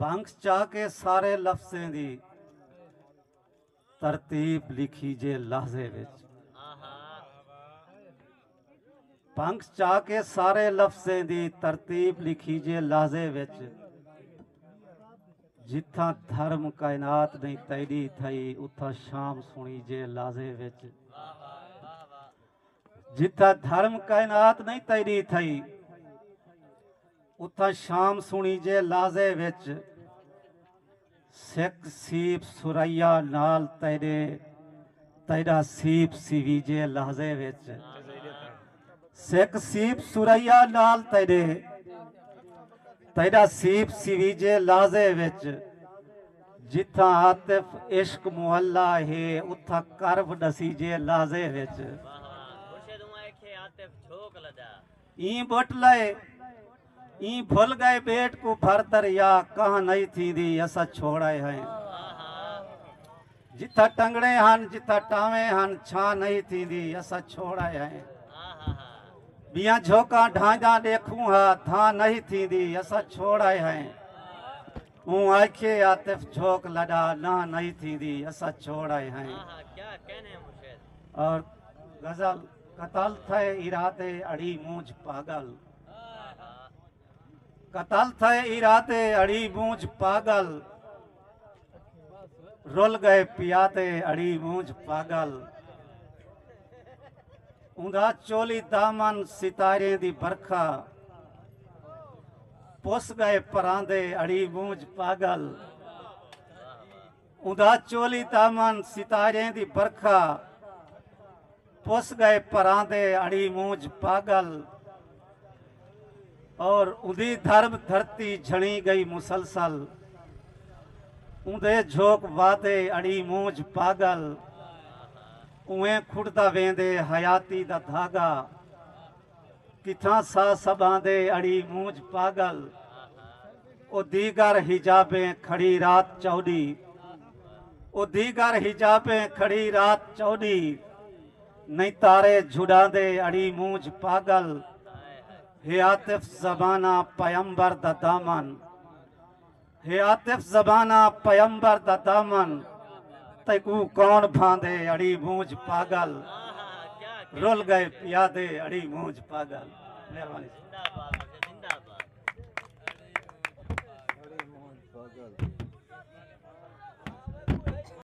पंख चाह के सारे लफ्ज़ें दी तरतीब लिखी जे लहजे विच। पंख चाह के सारे लफ्ज़ें दी तरतीब लिखी जे लहजे विच। जिथा धर्म कायनात नहीं तैडी थई उथा शाम सुनी जे लाजे विच। जिथा धर्म कायनात नहीं तैडी थई उथा शाम सुनी जे लाजे विच। सिख सीप सुरैया नाल तेरे तेरा सीप सीवी जे लहजे विच। सिख सीप सुरैया नाल तेरे तेरा सीप सीवी जे लहजे विच। जिथा आतिफ इश्क मुअल्ला है उथा करब दसी जे लहजे विच। ई बुट लए ई भूल गए बेट को भरतर या कहाँ नहीं थी दी असा छोड़ाए हैं। जिथा टंगड़े हन जिथा टावे हन छा नहीं थी दी असा छोड़ाए हैं। बिया झोंका ढांजा देखूं हा था नहीं थी दी असा छोड़ाए हैं। ऊं आखे आतिफ झोंक लड़ा ना नहीं थी दी असा छोड़ाए हैं। और गजल कतल थे इरादे अड़ी मूंझ पागल। कतल थे इरादे अड़ी मूंझ पागल। रुल गए पियादे अड़ी मूंझ पागल। उंदा चोली दामन सितारे दी बरखा। पुस गए परांदे अड़ी मूंझ पागल। उंदा चोली दामन सितारे दी बरखा। पुस गए परांदे अड़ी मूंझ पागल। और उदी धर्म धरती झणी गई मुसलसल। उदे झोंक वादे अड़ी मूंझ पागल। उए खुड़दा वेंदे हयाती दा धागा। किथा सा सबांदे अड़ी मूंझ पागल। ओ दीगर हिजाबे खड़ी रात चौड़ी। ओ दीगर हिजाबे खड़ी रात चौड़ी। नहीं तारे झुड़ांदे अड़ी मूंझ पागल। हे आतिफ ज़बाना पैगंबर दा दामन। हे आतिफ ज़बाना पैगंबर दा दामन। तैकू कौन भांदे अड़ी मूंझ पागल। रुल गए पियादे अड़ी मूंझ पागल। मेहरबानी।